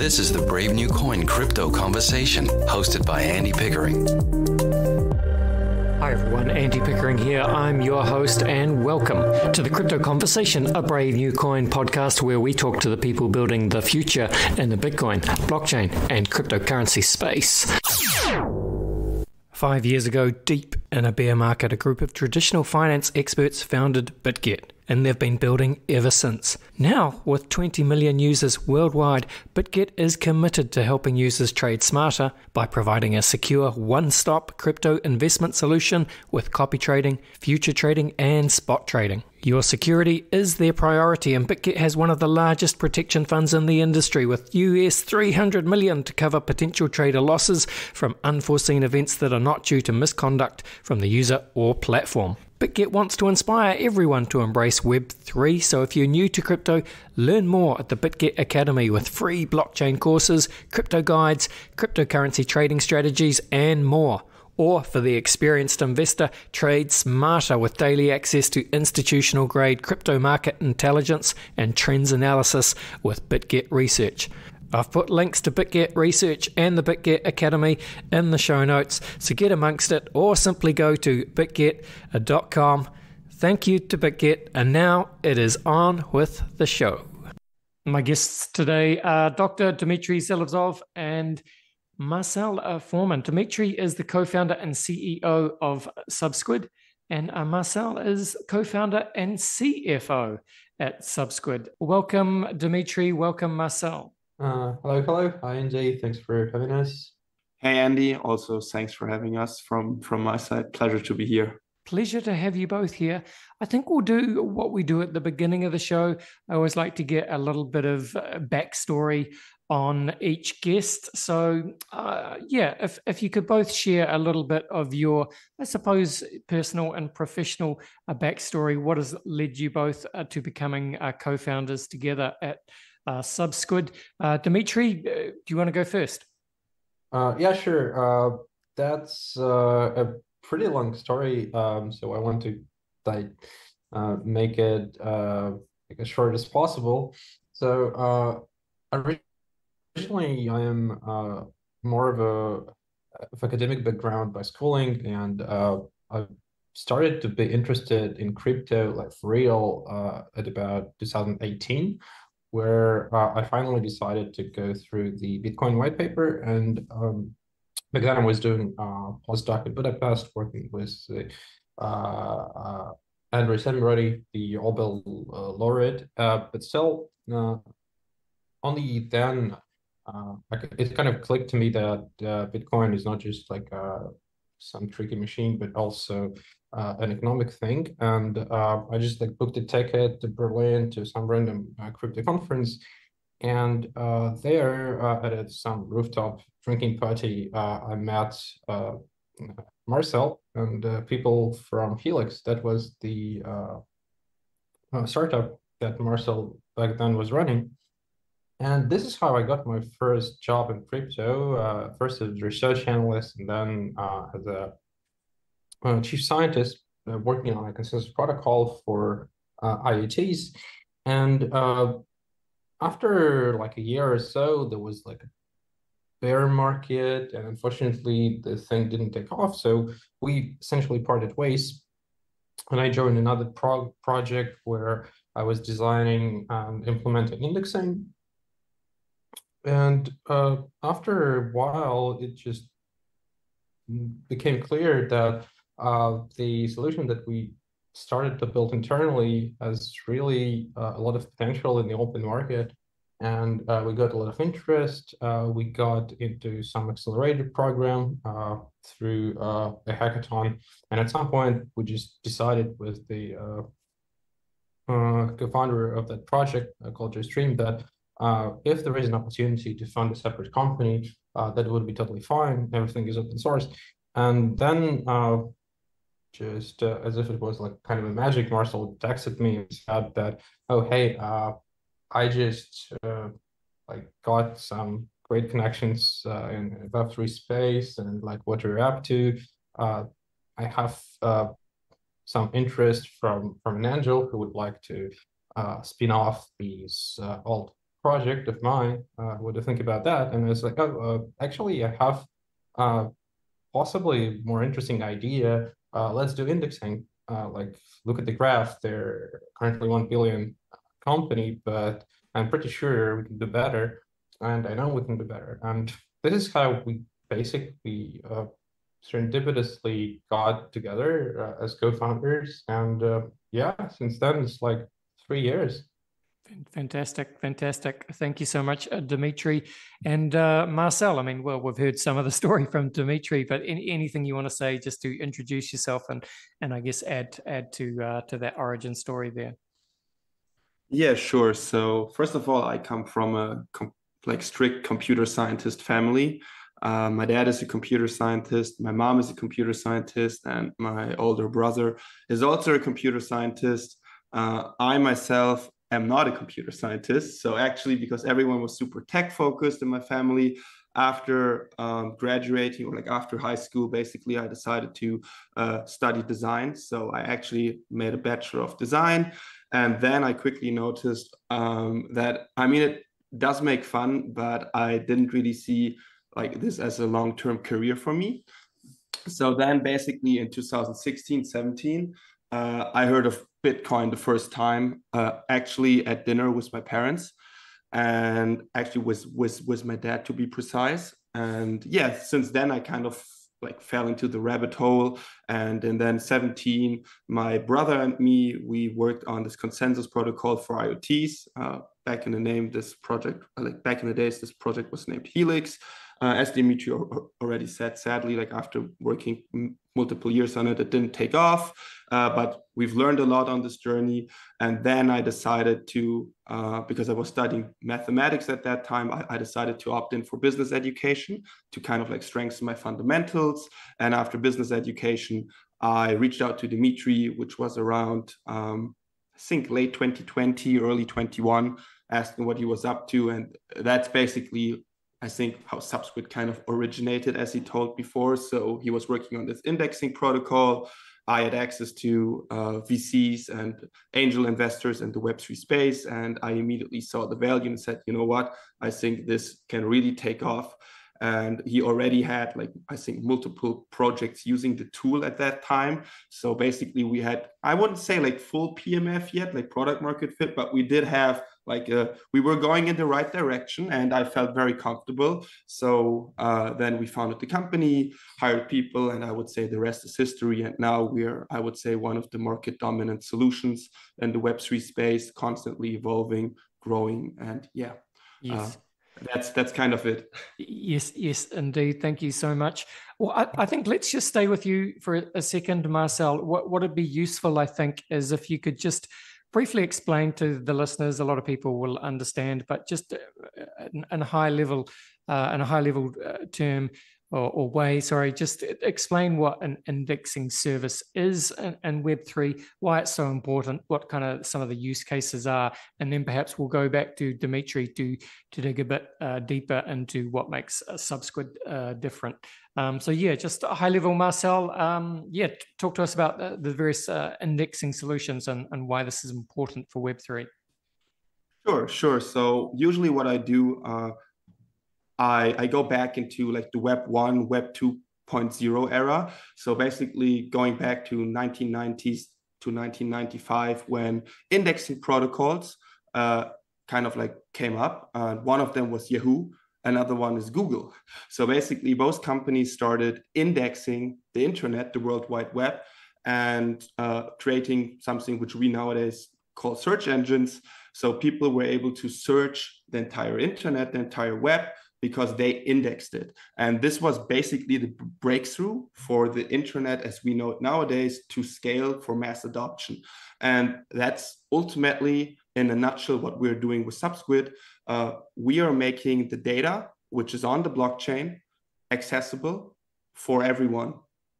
This is the Brave New Coin Crypto Conversation, hosted by Andy Pickering. Hi everyone, Andy Pickering here. I'm your host and welcome to the Crypto Conversation, a Brave New Coin podcast where we talk to the people building the future in the Bitcoin, blockchain and cryptocurrency space. 5 years ago, deep in a bear market, a group of traditional finance experts founded BitGet, and they've been building ever since. Now, with 20 million users worldwide, BitGet is committed to helping users trade smarter by providing a secure one-stop crypto investment solution with copy trading, future trading, and spot trading. Your security is their priority, and BitGet has one of the largest protection funds in the industry with US $300 million to cover potential trader losses from unforeseen events that are not due to misconduct from the user or platform. BitGet wants to inspire everyone to embrace Web3, so if you're new to crypto, learn more at the BitGet Academy with free blockchain courses, crypto guides, cryptocurrency trading strategies, and more. Or for the experienced investor, trade smarter with daily access to institutional-grade crypto market intelligence and trends analysis with BitGet Research. I've put links to BitGet Research and the BitGet Academy in the show notes, so get amongst it or simply go to bitget.com. Thank you to BitGet, and now it is on with the show. My guests today are Dr. Dmitry Zhelezov and Marcel Fohrmann. Dmitry is the co-founder and CEO of Subsquid, and Marcel is co-founder and CFO at Subsquid. Welcome, Dmitry. Welcome, Marcel. Hello. Hi, Andy. Thanks for having us. Hey, Andy. Also, thanks for having us from my side. Pleasure to be here. Pleasure to have you both here. I think we'll do what we do at the beginning of the show. I always like to get a little bit of backstory on each guest. So, if you could both share a little bit of your, I suppose, personal and professional backstory. What has led you both to becoming co-founders together at Subsquid? Dmitry, do you want to go first? Yeah, sure. That's a pretty long story. So I want to make it as short as possible. So originally, I am more of academic background by schooling, and I started to be interested in crypto, like for real, at about 2018. Where I finally decided to go through the Bitcoin white paper. And back then I was doing postdoc in Budapest, working with Andrei Semirati, the Nobel laureate. But still, only then it kind of clicked to me that Bitcoin is not just like some tricky machine, but also an economic thing. And I just booked a ticket to Berlin to some random crypto conference. And there at some rooftop drinking party, I met Marcel and people from Helix. That was the startup that Marcel back then was running. And this is how I got my first job in crypto, first as a research analyst, and then as a chief scientist working on a consensus protocol for IoTs. And after like a year or so, there was like a bear market, and unfortunately the thing didn't take off. So we essentially parted ways. And I joined another project where I was designing and implementing indexing. And after a while, it just became clear that the solution that we started to build internally has really a lot of potential in the open market. And we got a lot of interest. We got into some accelerated program through a hackathon. And at some point, we just decided with the co-founder of that project called Stream that if there is an opportunity to fund a separate company, that would be totally fine. Everything is open source. And then just as if it was like kind of a magic, Marcel texted me and said that, oh, hey, I just got some great connections in Web3 space and like what you're up to. I have some interest from an angel who would like to spin off these alt project of mine. What do you think about that? And it's like, oh, actually, I have possibly more interesting idea. Let's do indexing. Like, look at the graph. They're currently 1 billion company, but I'm pretty sure we can do better, and I know we can do better. And this is how we basically serendipitously got together as co-founders. And yeah, since then it's like 3 years. Fantastic, fantastic. Thank you so much, Dmitry. And Marcel, I mean, well, we've heard some of the story from Dmitry, but anything you want to say just to introduce yourself and I guess add to that origin story there? Yeah, sure. So first of all, I come from a strict computer scientist family. My dad is a computer scientist, my mom is a computer scientist, and my older brother is also a computer scientist. I myself am not a computer scientist. So actually, because everyone was super tech focused in my family, after graduating or like after high school, basically, I decided to study design. So I actually made a Bachelor of Design. And then I quickly noticed that, I mean, it does make fun, but I didn't really see like this as a long-term career for me. So then basically in 2016, 17, I heard of Bitcoin the first time, actually at dinner with my parents, and actually with my dad, to be precise. And yeah, since then I kind of like fell into the rabbit hole. And then 17, my brother and me, we worked on this consensus protocol for IoTs. Back in the days, this project was named Helix. As Dmitry already said, sadly, like after working multiple years on it, it didn't take off. But we've learned a lot on this journey. And then I decided to, because I was studying mathematics at that time, I decided to opt in for business education to kind of like strengthen my fundamentals. And after business education, I reached out to Dmitry, which was around, I think, late 2020, early 21, asking what he was up to. And that's basically, I think, how Subsquid kind of originated, as he told before. So he was working on this indexing protocol. I had access to VCs and angel investors in the Web3 space. And I immediately saw the value and said, you know what, I think this can really take off. And he already had, like, I think, multiple projects using the tool at that time. So basically we had, I wouldn't say like full PMF yet, like product market fit, but we did have like, we were going in the right direction, and I felt very comfortable. So then we founded the company, hired people, and I would say the rest is history. And now we're, I would say, one of the market dominant solutions in the Web3 space, constantly evolving, growing, and yeah. Yes. That's kind of it. Yes, indeed. Thank you so much. Well, I think let's just stay with you for a second, Marcel. What would be useful, I think, is if you could just briefly explain to the listeners. A lot of people will understand, but just in a high level term or way, sorry, just explain what an indexing service is in Web3, why it's so important, what kind of some of the use cases are, and then perhaps we'll go back to Dmitry to dig a bit deeper into what makes Subsquid different. So yeah, just a high level, Marcel, talk to us about the various indexing solutions and why this is important for Web3. Sure. So usually what I do, I go back into like the Web 1, Web 2.0 era. So basically going back to 1990s to 1995, when indexing protocols kind of like came up. One of them was Yahoo. Another one is Google. So basically both companies started indexing the internet, the World Wide Web, and creating something which we nowadays call search engines. So people were able to search the entire internet, the entire web, because they indexed it. And this was basically the breakthrough for the internet as we know it nowadays to scale for mass adoption. And that's ultimately, in a nutshell, what we're doing with Subsquid. We are making the data, which is on the blockchain, accessible for everyone.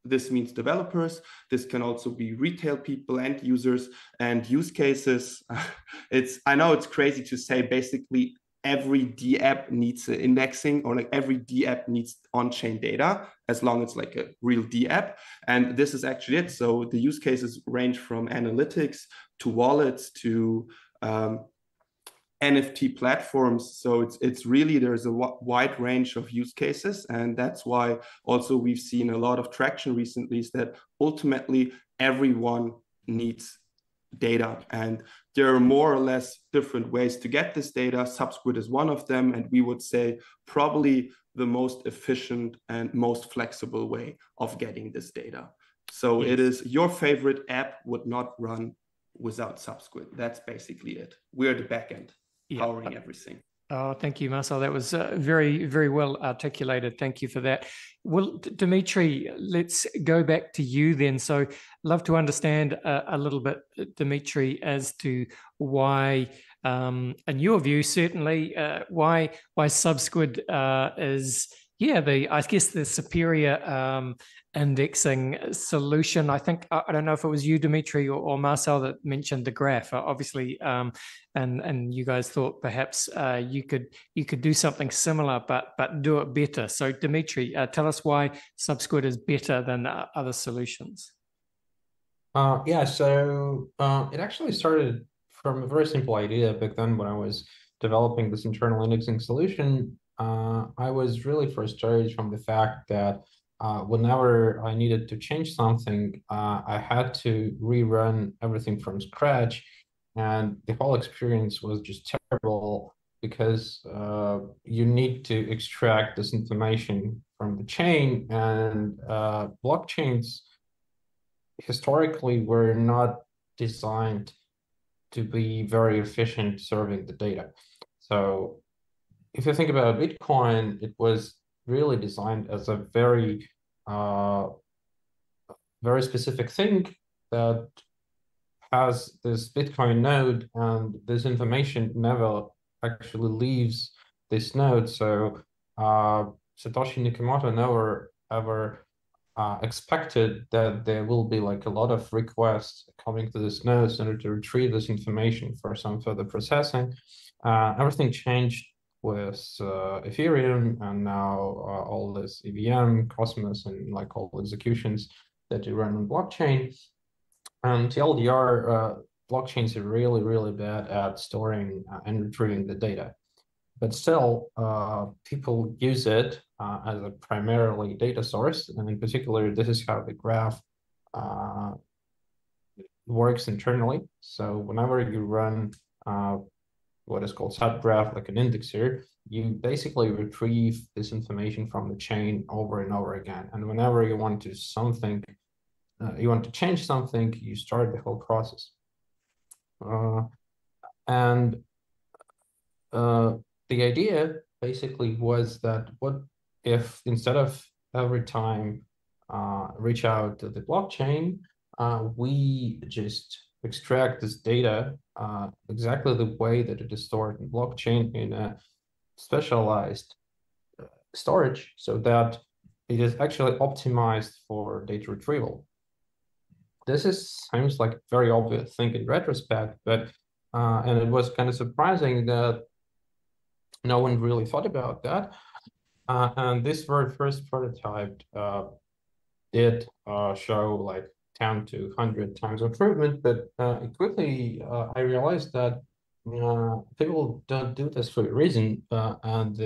This means developers. This can also be retail people, end users, and use cases. I know it's crazy to say, basically every D app needs indexing, or like every D app needs on-chain data, as long as it's like a real D app. And this is actually it. So the use cases range from analytics to wallets to NFT platforms. So it's really, there's a wide range of use cases. And that's why also we've seen a lot of traction recently, is that ultimately everyone needs data. And there are more or less different ways to get this data. Subsquid is one of them. And we would say probably the most efficient and most flexible way of getting this data. So Yes. it is, your favorite app would not run without Subsquid. That's basically it. We're the backend powering everything. Oh, thank you, Marcel. That was very, very well articulated. Thank you for that. Well, Dmitry, let's go back to you then. So love to understand a little bit, Dmitry, as to why, in your view, certainly, why Subsquid is, I guess the superior indexing solution. I think, I don't know if it was you, Dmitry, or Marcel, that mentioned the graph, obviously, and you guys thought perhaps you could do something similar, but do it better. So Dmitry, tell us why Subsquid is better than other solutions. So it actually started from a very simple idea back then when I was developing this internal indexing solution. I was really frustrated from the fact that whenever I needed to change something, I had to rerun everything from scratch. And the whole experience was just terrible because you need to extract this information from the chain, and blockchains historically were not designed to be very efficient serving the data. So if you think about Bitcoin, it was really designed as a very specific thing that has this Bitcoin node, and this information never actually leaves this node. So Satoshi Nakamoto never ever expected that there will be like a lot of requests coming to this node in order to retrieve this information for some further processing. Everything changed with Ethereum, and now all this EVM, Cosmos, and like all the executions that you run on blockchain. And TLDR, blockchains are really, really bad at storing and retrieving the data. But still, people use it as a primarily data source. And in particular, this is how the graph works internally. So whenever you run what is called subgraph, like an indexer, you basically retrieve this information from the chain over and over again. And whenever you want to change something, you start the whole process. The idea basically was that what if instead of every time reach out to the blockchain, we just extract this data exactly the way that it is stored in blockchain in a specialized storage, so that it is actually optimized for data retrieval. This seems like a very obvious thing in retrospect, but and it was kind of surprising that no one really thought about that. And this very first prototype did show like 10 to 100 times improvement, but quickly I realized that people don't do this for a reason, and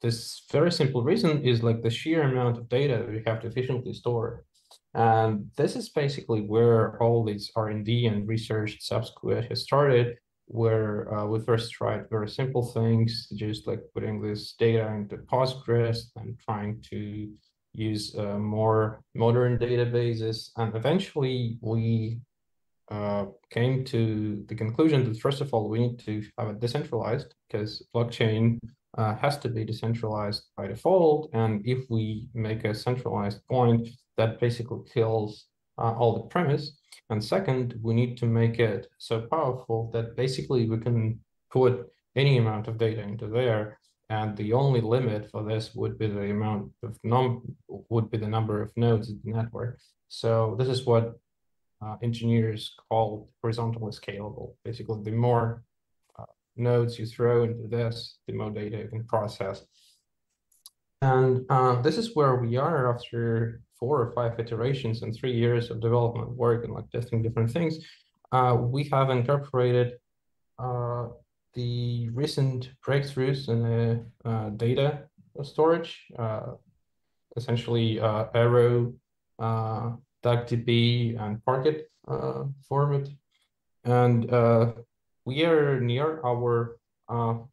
this very simple reason is like the sheer amount of data we have to efficiently store. And this is basically where all these R&D and research Subsquid has started, where we first tried very simple things, just like putting this data into Postgres and trying to use more modern databases. And eventually we came to the conclusion that, first of all, we need to have it decentralized, because blockchain has to be decentralized by default. And if we make a centralized point, that basically kills all the premise. And second, we need to make it so powerful that basically we can put any amount of data into there. And the only limit for this would be the amount of the number of nodes in the network. So this is what engineers call horizontally scalable. Basically, the more nodes you throw into this, the more data you can process. And this is where we are after 4 or 5 iterations and 3 years of development work and like testing different things. We have incorporated the recent breakthroughs in data storage, essentially Arrow, DuckDB, and Parquet format. And we are near our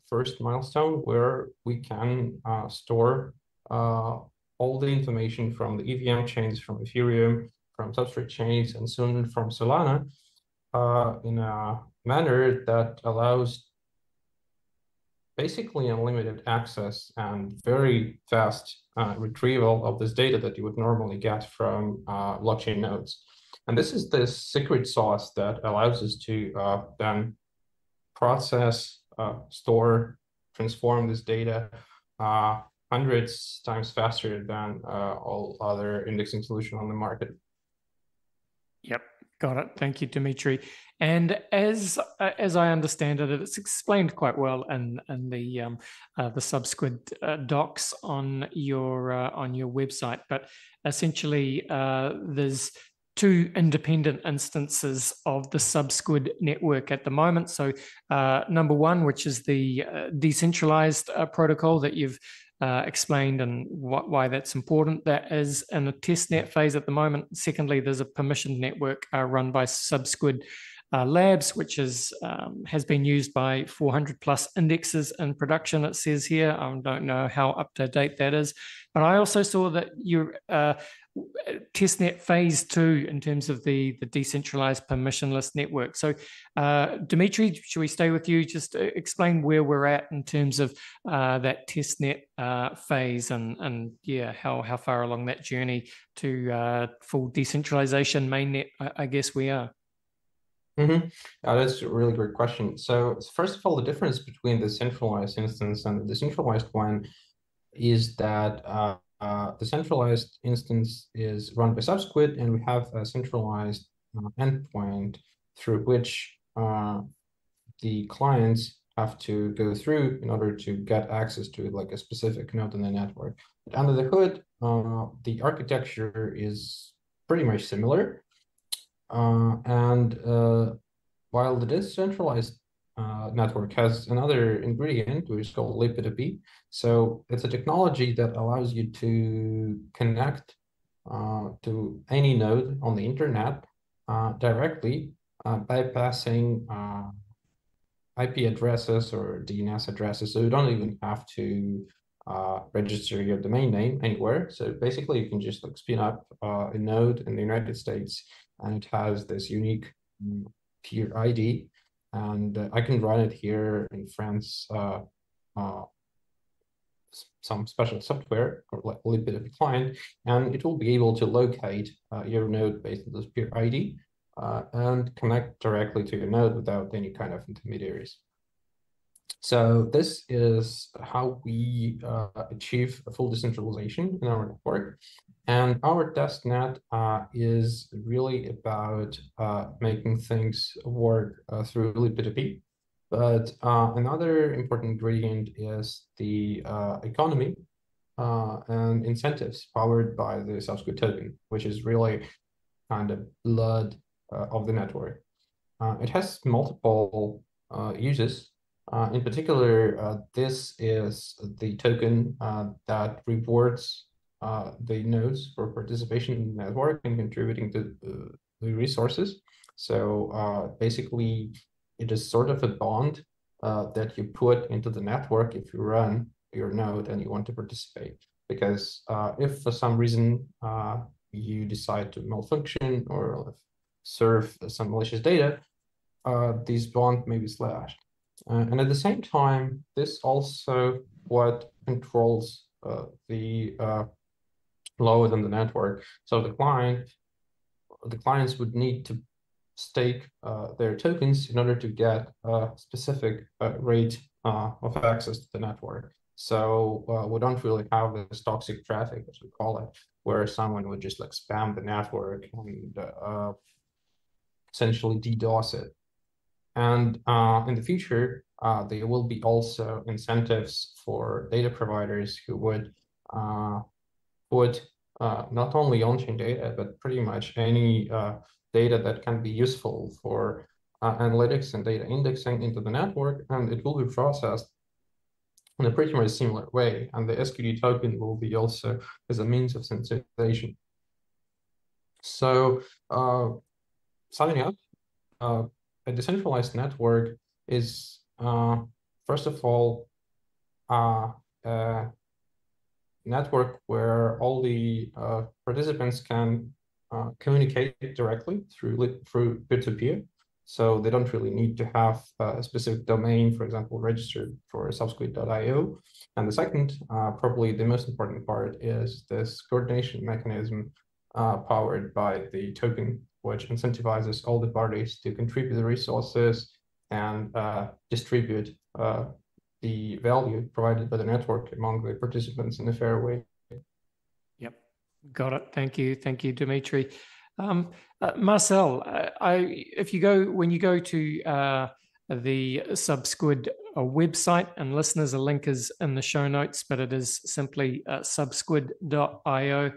first milestone where we can store all the information from the EVM chains, from Ethereum, from Substrate chains, and soon from Solana in a manner that allows basically unlimited access and very fast retrieval of this data that you would normally get from blockchain nodes. And this is the secret sauce that allows us to then process, store, transform this data hundreds times faster than all other indexing solutions on the market. Yep, got it. Thank you, Dmitry. And as I understand it, it's explained quite well in the Subsquid docs on your website. But essentially, there's two independent instances of the Subsquid network at the moment. So number one, which is the decentralized protocol that you've explained and why that's important. That is in a testnet phase at the moment. Secondly, there's a permissioned network run by Subsquid Labs, which has been used by 400 plus indexes in production, it says here. I don't know how up to date that is. But I also saw that your testnet phase 2 in terms of the decentralized permissionless network. So Dmitry, should we stay with you? Just explain where we're at in terms of that testnet phase and yeah, how far along that journey to full decentralization mainnet, I guess we are. Mm-hmm. That's a really great question. So first of all, the difference between the centralized instance and the decentralized one is that the centralized instance is run by Subsquid, and we have a centralized endpoint through which the clients have to go through in order to get access to like a specific node in the network. But under the hood, the architecture is pretty much similar. While the decentralized network has another ingredient, which is called liquidity. So it's a technology that allows you to connect to any node on the internet directly, bypassing IP addresses or DNS addresses. So you don't even have to register your domain name anywhere. So basically you can just like spin up a node in the United States, and it has this unique peer ID, and I can run it here in France, some special software or like a little bit of a client, and it will be able to locate your node based on this peer ID and connect directly to your node without any kind of intermediaries. So this is how we achieve a full decentralization in our network. And our testnet is really about making things work through liquidity. But another important ingredient is the economy and incentives powered by the Subsquid token, which is really kind of blood of the network. It has multiple uses. In particular, this is the token that rewards the nodes for participation in the network and contributing to the resources. So basically, it is sort of a bond that you put into the network if you run your node and you want to participate. Because if for some reason you decide to malfunction or serve some malicious data, this bond may be slashed. And at the same time, this also what controls the load on the network. So the clients would need to stake their tokens in order to get a specific rate of access to the network. So we don't really have this toxic traffic, as we call it, where someone would just like spam the network and essentially DDoS it. And in the future, there will be also incentives for data providers who would put not only on-chain data, but pretty much any data that can be useful for analytics and data indexing into the network, and it will be processed in a pretty much similar way. And the SQD token will be also as a means of sensitization. So summing up, a decentralized network is, first of all, a network where all the participants can communicate directly through peer-to-peer. So they don't really need to have a specific domain, for example, registered for subsquid.io. And the second, probably the most important part, is this coordination mechanism powered by the token, which incentivizes all the parties to contribute the resources and distribute the value provided by the network among the participants in a fair way. Yep, got it. Thank you, Dmitry. Marcel, when you go to the Subsquid website, and listeners, a link is in the show notes, but it is simply subsquid.io.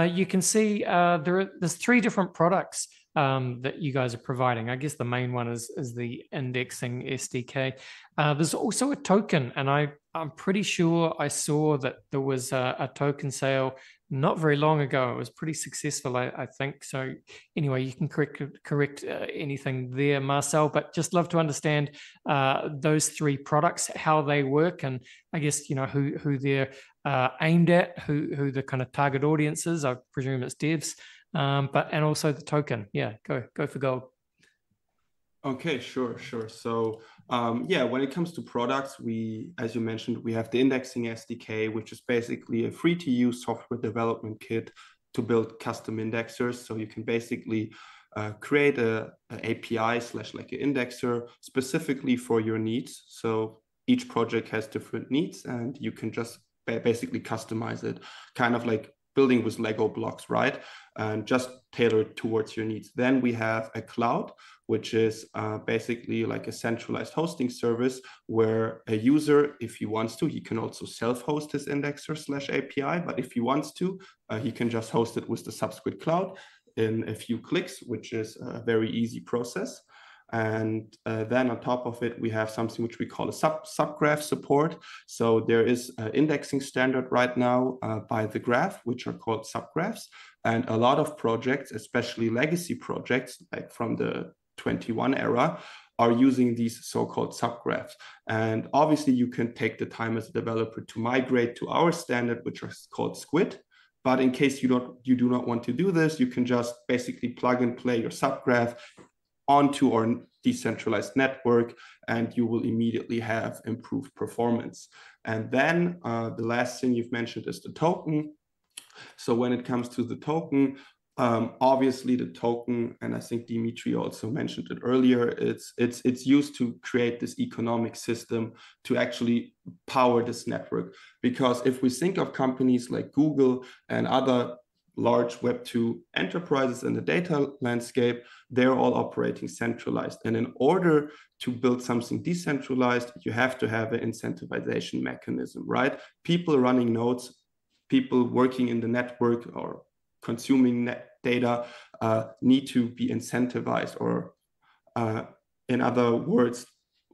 You can see there's 3 different products that you guys are providing. I guess the main one is the indexing SDK. There's also a token, and I'm pretty sure I saw that there was a token sale not very long ago. It was pretty successful, I think. So anyway, you can correct anything there, Marcel, but just love to understand those 3 products, how they work, and I guess, who they're aimed at, who the kind of target audience is. I presume it's devs, and also the token. Yeah, go for gold. Okay, sure. So when it comes to products, as you mentioned, we have the indexing SDK, which is basically a free-to-use software development kit to build custom indexers. So you can basically create a API / like an indexer specifically for your needs. So each project has different needs, and you can just basically customize it, kind of like building with Lego blocks, right? And just tailor it towards your needs. Then we have a cloud, which is basically like a centralized hosting service where a user, if he wants to, he can also self-host his indexer / API, but if he wants to, he can just host it with the Subsquid cloud in a few clicks, which is a very easy process. And then on top of it, we have something which we call a subgraph support. So there is an indexing standard right now by the graph, which are called subgraphs. And a lot of projects, especially legacy projects, like from the 21 era, are using these so-called subgraphs. And obviously you can take the time as a developer to migrate to our standard, which is called Squid. But in case you do not want to do this, you can just basically plug and play your subgraph onto our decentralized network, and you will immediately have improved performance. And then the last thing you've mentioned is the token. So when it comes to the token, obviously the token, and I think Dmitry also mentioned it earlier, it's used to create this economic system to actually power this network. Because if we think of companies like Google and other large Web2 enterprises in the data landscape, they're all operating centralized. And in order to build something decentralized, you have to have an incentivization mechanism, right? People running nodes, people working in the network or consuming net data need to be incentivized, or in other words,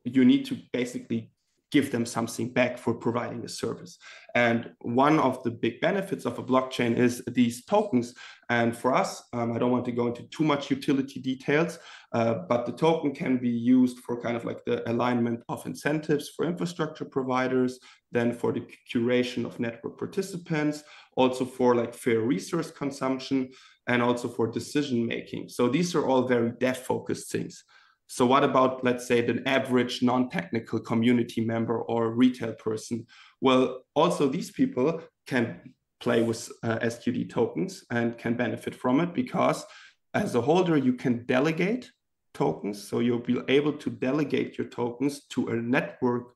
you need to basically give them something back for providing a service. And one of the big benefits of a blockchain is these tokens. And for us, I don't want to go into too much utility details, but the token can be used for kind of like the alignment of incentives for infrastructure providers, then for the curation of network participants, also for like fair resource consumption, and also for decision making. So these are all very dev-focused things. So what about, let's say, the average non-technical community member or retail person? Well, also these people can play with SQD tokens and can benefit from it, because as a holder, you can delegate tokens. So you'll be able to delegate your tokens to a network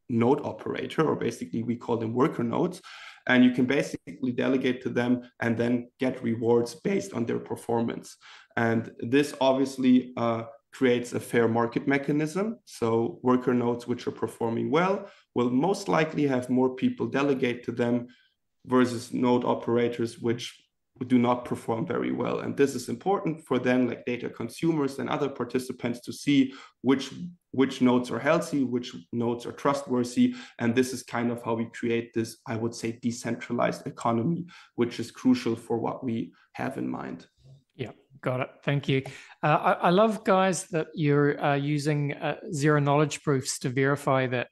node operator, or basically we call them worker nodes. And you can basically delegate to them and then get rewards based on their performance. And this obviously creates a fair market mechanism. So worker nodes which are performing well will most likely have more people delegate to them versus node operators which do not perform very well. And this is important for then like data consumers and other participants to see which nodes are healthy, which nodes are trustworthy. And this is kind of how we create this, I would say, decentralized economy, which is crucial for what we have in mind. Yeah, got it. Thank you. I love, guys, that you're using zero knowledge proofs to verify that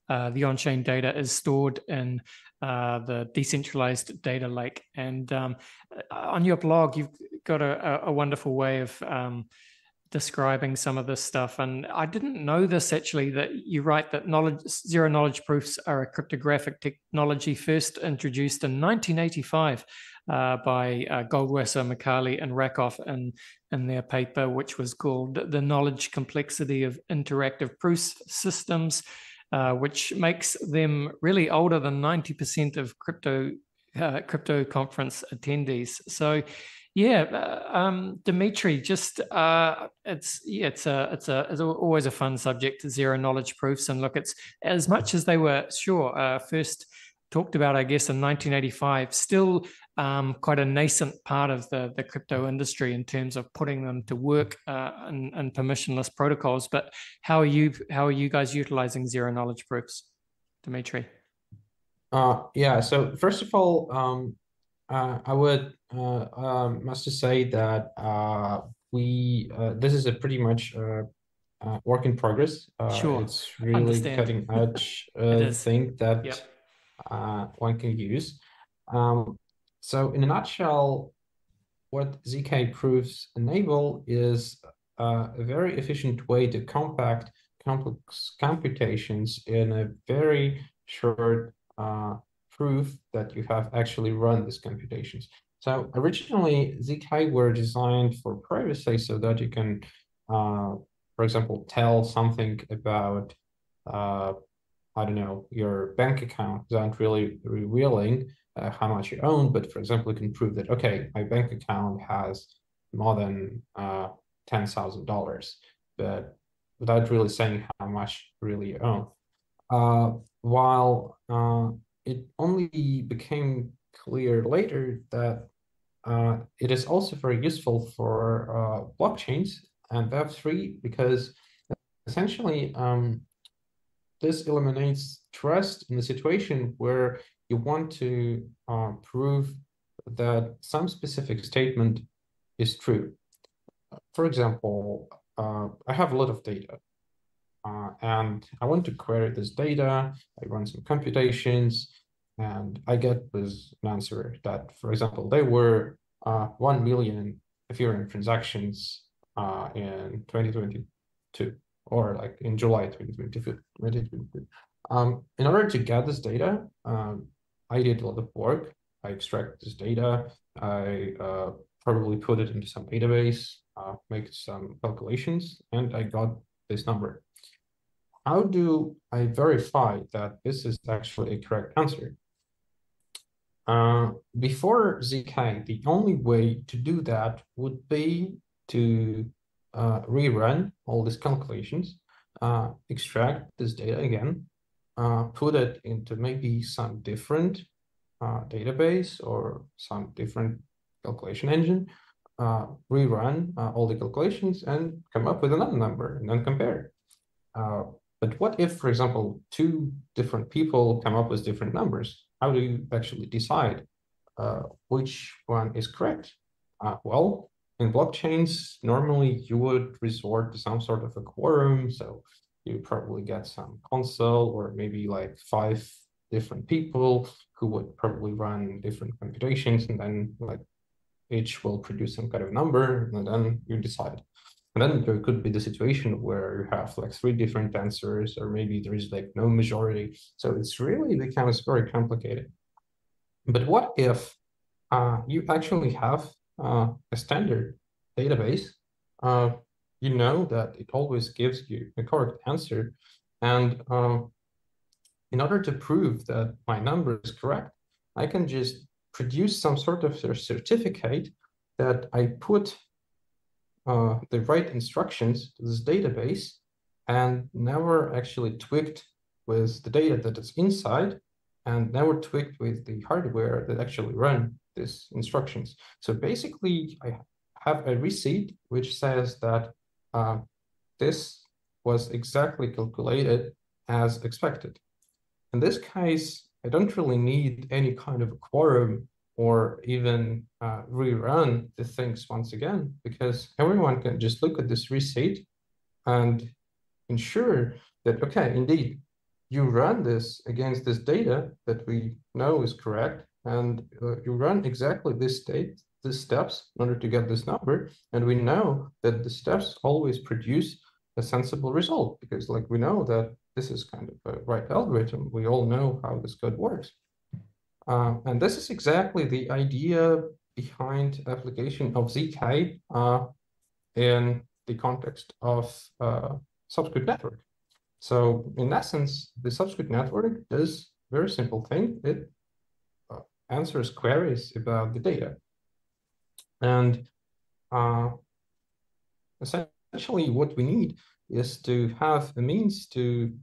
the on-chain data is stored in the decentralized data lake. And on your blog, you've got a wonderful way of describing some of this stuff. And I didn't know this actually, that you write that zero knowledge proofs are a cryptographic technology first introduced in 1985 by Goldwasser, Micali, and Rakoff in their paper, which was called The Knowledge Complexity of Interactive Proof Systems, which makes them really older than 90% of crypto conference attendees. So, yeah, Dmitry, just it's always a fun subject, zero knowledge proofs, and look, it's as much as they were first talked about, I guess, in 1985, still quite a nascent part of the crypto industry in terms of putting them to work in permissionless protocols. But how are you guys utilizing zero knowledge proofs, Dmitry? Yeah. So first of all, I would must to say that this is a pretty much work in progress. Sure. It's really cutting edge thing that one can use. So in a nutshell, what ZK proofs enable is a very efficient way to compact complex computations in a very short proof that you have actually run these computations. So originally, ZK were designed for privacy so that you can, for example, tell something about, I don't know, your bank account without really revealing how much you own. But for example, you can prove that, okay, my bank account has more than $10,000, but without really saying how much really you own. While it only became clear later that it is also very useful for blockchains and Web3, because essentially this eliminates trust in the situation where you want to prove that some specific statement is true. For example, I have a lot of data. And I want to query this data, I run some computations, and I get this answer that, for example, there were 1 million Ethereum transactions in 2022, or like in July 2022. In order to get this data, I did a lot of work. I extract this data, I probably put it into some database, make some calculations, and I got this number. How do I verify that this is actually a correct answer? Before ZK, the only way to do that would be to rerun all these calculations, extract this data again, put it into maybe some different database or some different calculation engine, rerun all the calculations and come up with another number and then compare. But what if, for example, two different people come up with different numbers? How do you actually decide which one is correct? Well, in blockchains, normally you would resort to some sort of a quorum. So you probably get some console or maybe like 5 different people who would probably run different computations, and then like each will produce some kind of number, and then you decide. And then there could be the situation where you have like 3 different answers, or maybe there is like no majority. So it's really becomes very complicated. But what if you actually have a standard database? You know that it always gives you the correct answer. And in order to prove that my number is correct, I can just produce some sort of certificate that I put the right instructions to this database and never actually tweaked with the data that is inside. and never tweaked with the hardware that actually run these instructions. So basically, I have a receipt which says that this was exactly calculated as expected. In this case, I don't really need any kind of a quorum or even rerun the things once again, because everyone can just look at this receipt and ensure that, okay, indeed, you run this against this data that we know is correct, and you run exactly these steps in order to get this number, and we know that the steps always produce a sensible result, because like we know that this is kind of a right algorithm. We all know how this code works. And this is exactly the idea behind application of ZK in the context of Subsquid Network. So in essence, the Subsquid Network does a very simple thing. It answers queries about the data. And essentially what we need is to have a means to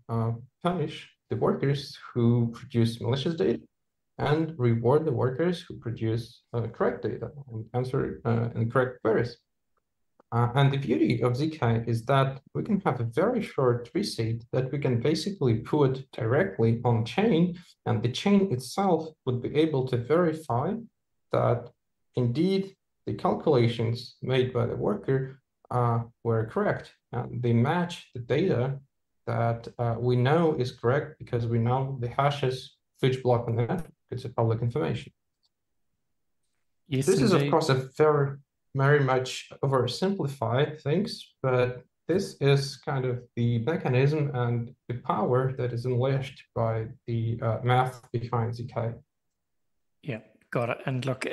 punish the workers who produce malicious data and reward the workers who produce correct data and answer incorrect queries. And the beauty of ZK is that we can have a very short receipt that we can basically put directly on chain, and the chain itself would be able to verify that indeed the calculations made by the worker were correct. And they match the data that we know is correct because we know the hashes of each block on the network. It's a public information. Yes, this indeed. is, of course, a very much oversimplified things, but this is kind of the mechanism and the power that is unleashed by the math behind ZK. Yeah, got it. And look,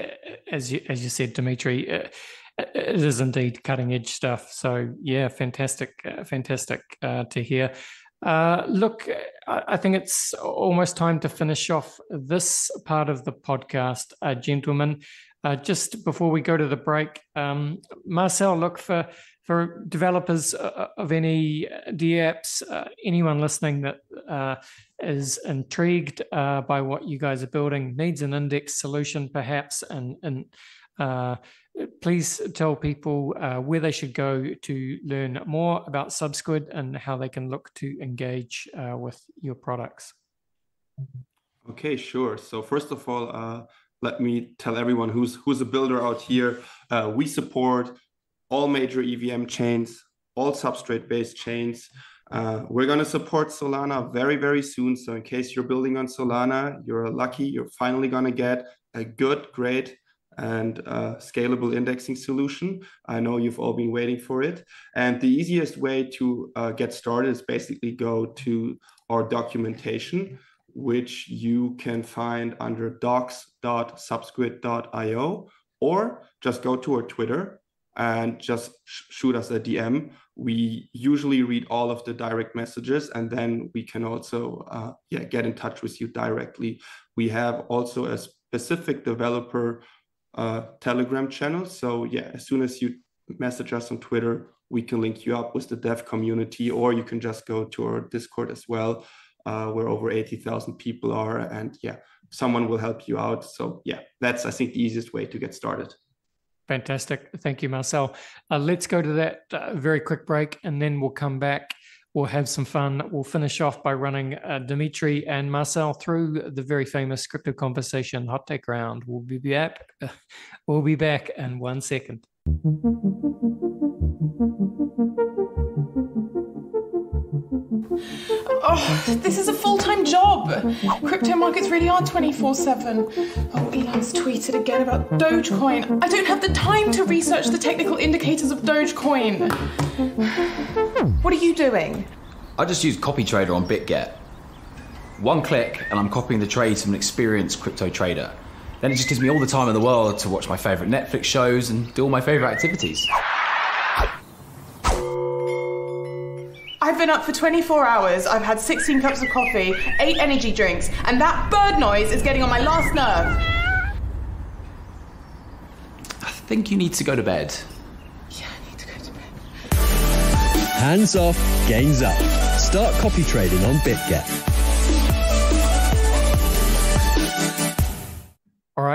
as you said, Dmitry, it is indeed cutting edge stuff. So yeah, fantastic to hear. Look, I think it's almost time to finish off this part of the podcast, gentlemen. Just before we go to the break, Marcel, look, for developers of any dApps, anyone listening that is intrigued by what you guys are building, needs an index solution perhaps, and please tell people where they should go to learn more about Subsquid and how they can look to engage with your products. Okay, sure. So first of all, let me tell everyone who's a builder out here. We support all major EVM chains, all substrate-based chains. We're going to support Solana very, very soon. So in case you're building on Solana, you're lucky. You're finally going to get a good, great, and scalable indexing solution. I know you've all been waiting for it. And the easiest way to get started is basically go to our documentation, which you can find under docs.subsquid.io, or just go to our Twitter and just shoot us a DM. We usually read all of the direct messages, and then we can also get in touch with you directly. We have also a specific developer Telegram channel. So yeah, as soon as you message us on Twitter, we can link you up with the dev community, or you can just go to our Discord as well, where over 80,000 people are, and yeah, someone will help you out. So yeah, that's, I think, the easiest way to get started. Fantastic. Thank you, Marcel. Let's go to that very quick break, and then we'll come back. We'll have some fun. We'll finish off by running Dmitry and Marcel through the very famous crypto conversation hot take round. We'll be back. We'll be back in 1 second. Oh, this is a full-time job. Crypto markets really are 24/7. Oh, Elon's tweeted again about Dogecoin. I don't have the time to research the technical indicators of Dogecoin. What are you doing? I just use CopyTrader on BitGet. One click and I'm copying the trades from an experienced crypto trader. Then it just gives me all the time in the world to watch my favorite Netflix shows and do all my favorite activities. I've been up for 24 hours, I've had 16 cups of coffee, 8 energy drinks, and that bird noise is getting on my last nerve. I think you need to go to bed. Yeah, I need to go to bed. Hands off, gains up. Start copy trading on BitGet.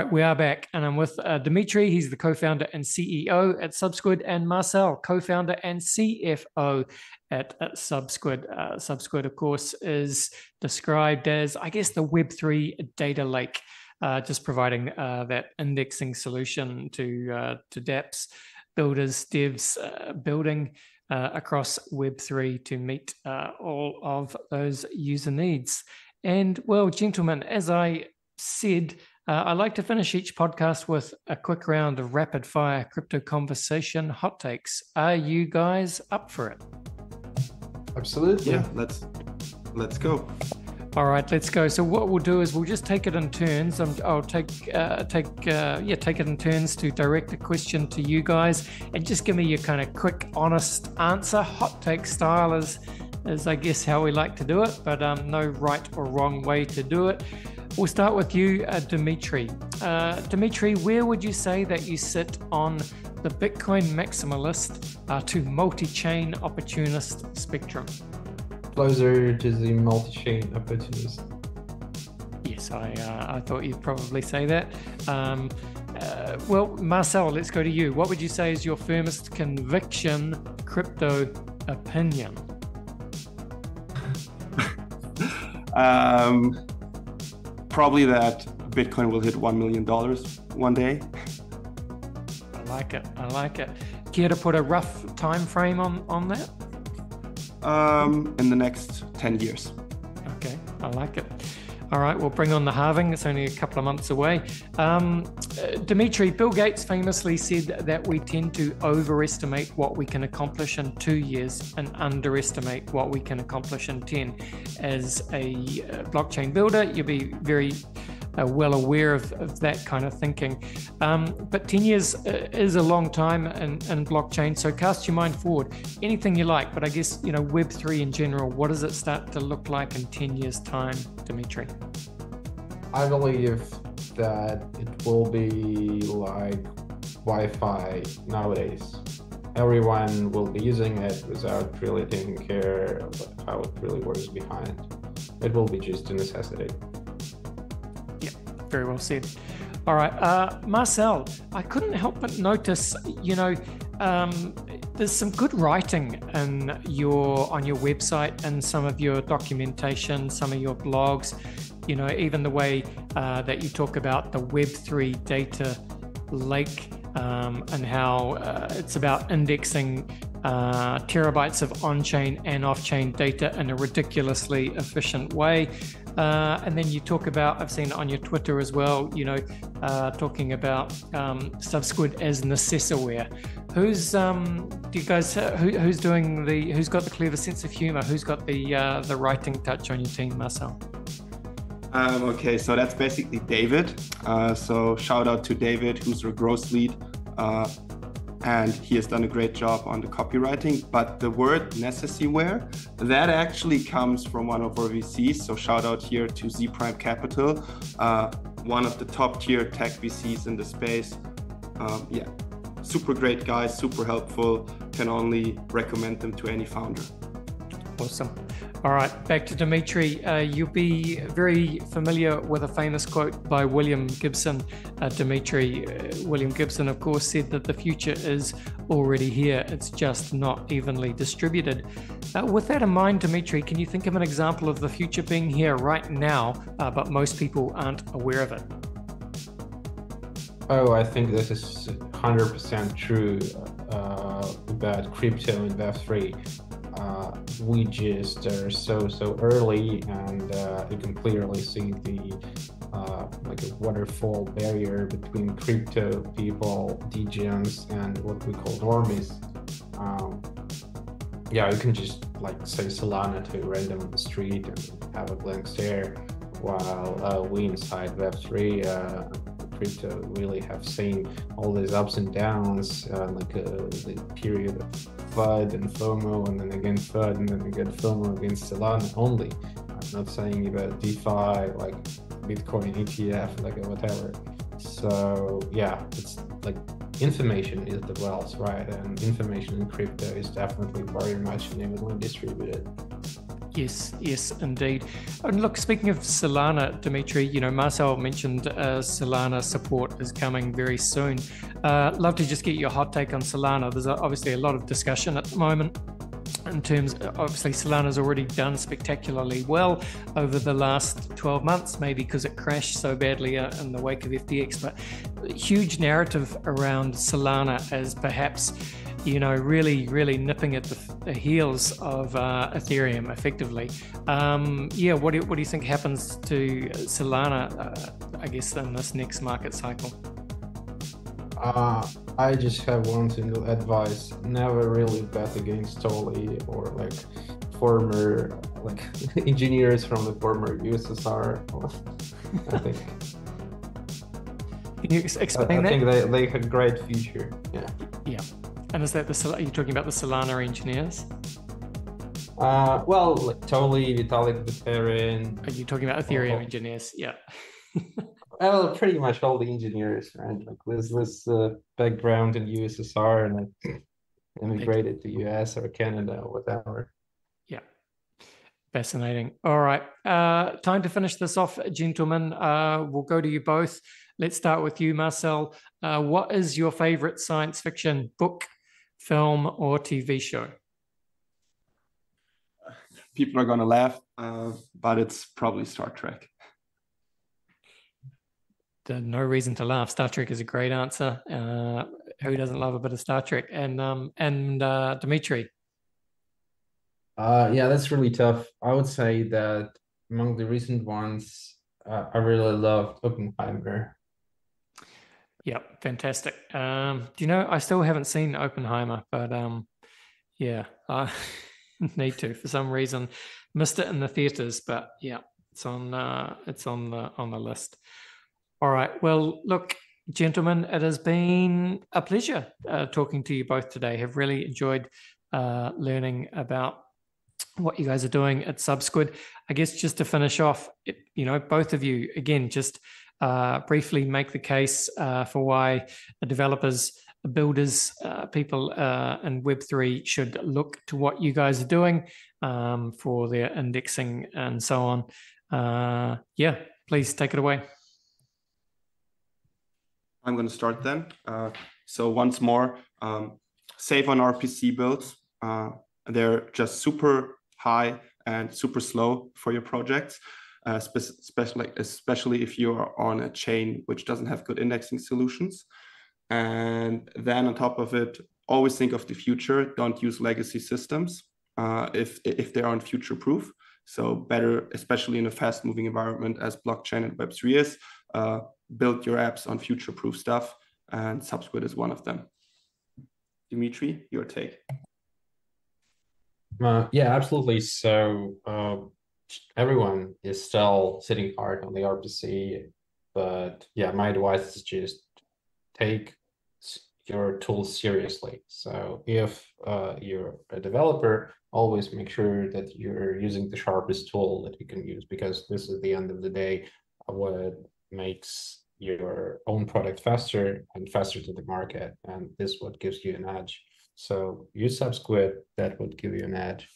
right, we are back, and I'm with Dmitry. He's the co-founder and CEO at Subsquid, and Marcel, co-founder and CFO at Subsquid. Subsquid, of course, is described as, I guess, the Web3 data lake, just providing that indexing solution to dApps, builders, devs, building across Web3 to meet all of those user needs. And, well, gentlemen, as I said, I like to finish each podcast with a quick round of rapid fire crypto conversation hot takes. Are you guys up for it? Absolutely. Yeah, let's go. All right, let's go. So what we'll do is we'll just take it in turns. I'll take it in turns to direct a question to you guys, and just give me your kind of quick, honest answer. Hot take style is I guess how we like to do it, but no right or wrong way to do it. We'll start with you, Dmitry. Dmitry, where would you say that you sit on the Bitcoin maximalist to multi-chain opportunist spectrum? Closer to the multi-chain opportunist. Yes, I thought you'd probably say that. Well, Marcel, let's go to you. What would you say is your firmest conviction crypto opinion? Probably that Bitcoin will hit $1 million one day. I like it. Care to put a rough time frame on that? In the next 10 years. Okay, I like it. All right, we'll bring on the halving. It's only a couple of months away. Dmitry, Bill Gates famously said that we tend to overestimate what we can accomplish in 2 years and underestimate what we can accomplish in 10. As a blockchain builder, you'll be very well aware of that kind of thinking. But 10 years is a long time in blockchain, so cast your mind forward. Anything you like, but I guess, Web3 in general, what does it start to look like in 10 years' time, Dmitry? I believe that it will be like Wi-Fi nowadays. Everyone will be using it without really taking care of how it really works behind. It will be just a necessity. Yeah, very well said. All right, Marcel, I couldn't help but notice, there's some good writing on your website and some of your documentation, some of your blogs, even the way that you talk about the Web3 data lake and how it's about indexing terabytes of on-chain and off-chain data in a ridiculously efficient way. And then you talk about, I've seen it on your Twitter as well, talking about Subsquid as necessaware. Who's got the clever sense of humor? Who's got the writing touch on your team, Marcel? Okay, so that's basically David. So shout out to David, who's our growth lead. And he has done a great job on the copywriting. But the word necessyware, that actually comes from one of our VCs. So shout out here to Z Prime Capital, one of the top tier tech VCs in the space. Super great guys, super helpful. Can only recommend them to any founder. Awesome. All right, back to Dmitry. You'll be very familiar with a famous quote by William Gibson. Dmitry, William Gibson, of course, said that the future is already here. It's just not evenly distributed. With that in mind, Dmitry, can you think of an example of the future being here right now, but most people aren't aware of it? Oh, I think this is 100% true about crypto and Web3. We just are so early, and you can clearly see the like a waterfall barrier between crypto people, degens, and what we call normies. You can just say Solana to a random on the street and have a blank stare, while we inside Web3 crypto really have seen all these ups and downs, the period of FUD and FOMO, and then again FUD, and then again FOMO against Solana only. I'm not saying about DeFi, like Bitcoin ETF, whatever. So it's information is the wealth, right? And information in crypto is definitely very much unevenly distributed. Yes, indeed. And look, speaking of Solana, Dmitry, Marcel mentioned Solana support is coming very soon. Love to just get your hot take on Solana. There's obviously a lot of discussion at the moment in terms, obviously Solana's already done spectacularly well over the last 12 months, maybe because it crashed so badly in the wake of FTX, but huge narrative around Solana as perhaps really nipping at the heels of Ethereum, effectively. What do you think happens to Solana, I guess, in this next market cycle? I just have one single advice: never really bet against Tolly or former engineers from the former USSR. I think. Can you explain that? I think they had a great future. Yeah. And is that are you talking about the Solana engineers? Totally, Vitalik Buterin. Are you talking about Ethereum engineers? Yeah. Well, pretty much all the engineers, right? This background in USSR and immigrated to US or Canada or whatever. Yeah. Fascinating. All right. Time to finish this off, gentlemen. We'll go to you both. Let's start with you, Marcel. What is your favorite science fiction book, film, or TV show? People are going to laugh, but it's probably Star Trek. No reason to laugh. Star Trek is a great answer. Who doesn't love a bit of Star Trek? And Dmitry? That's really tough. I would say that among the recent ones, I really loved Oppenheimer. Yeah, fantastic. I still haven't seen Oppenheimer, but I need to for some reason. Missed it in the theaters, but yeah, it's on the list. All right. Well, look, gentlemen, it has been a pleasure talking to you both today. Have really enjoyed learning about what you guys are doing at Subsquid. I guess just to finish off, both of you, again, just briefly make the case for why the developers, builders, people in Web3 should look to what you guys are doing for their indexing and so on. Please take it away. I'm going to start then. So once more, save on RPC builds. They're just super high and super slow for your projects, especially if you're on a chain which doesn't have good indexing solutions. And then on top of it, always think of the future. Don't use legacy systems if they aren't future proof. So better, especially in a fast moving environment as blockchain and Web3 is, build your apps on future proof stuff, and Subsquid is one of them. Dmitry, your take. Absolutely. So everyone is still sitting hard on the RPC, but my advice is just take your tools seriously. So if you're a developer, always make sure that you're using the sharpest tool that you can use, because this is the end of the day what makes your own product faster and faster to the market, and this is what gives you an edge. So use Subsquid, that would give you an edge.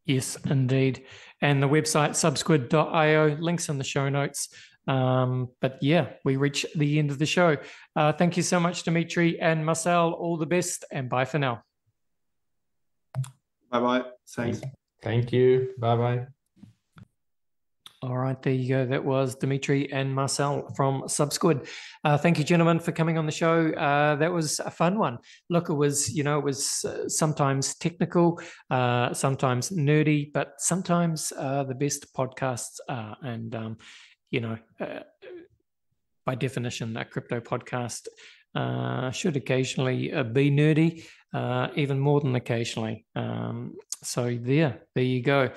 Yes, indeed. And the website subsquid.io, links in the show notes. We reach the end of the show. Thank you so much, Dmitry and Marcel. All the best, and bye for now. Bye-bye. Thanks. Thank you. Bye-bye. All right, there you go. That was Dmitry and Marcel from Subsquid. Thank you, gentlemen, for coming on the show. That was a fun one. Look, it was sometimes technical, sometimes nerdy, but sometimes the best podcasts are. And, by definition, a crypto podcast should occasionally be nerdy, even more than occasionally. So there you go.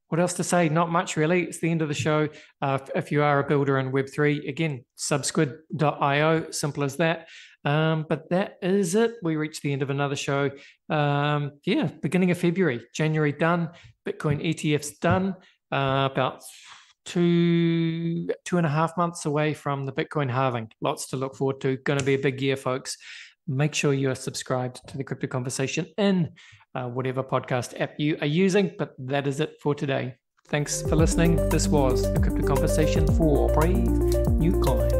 What else to say? Not much, really. It's the end of the show. If you are a builder in Web3, again, subsquid.io, simple as that. But that is it. We reached the end of another show. Beginning of February, January done, Bitcoin ETFs done, about 2.5 months away from the Bitcoin halving. Lots to look forward to. Going to be a big year, folks. Make sure you are subscribed to the Crypto Conversation in whatever podcast app you are using. But that is it for today. Thanks for listening. This was the Crypto Conversation for Brave New Coin.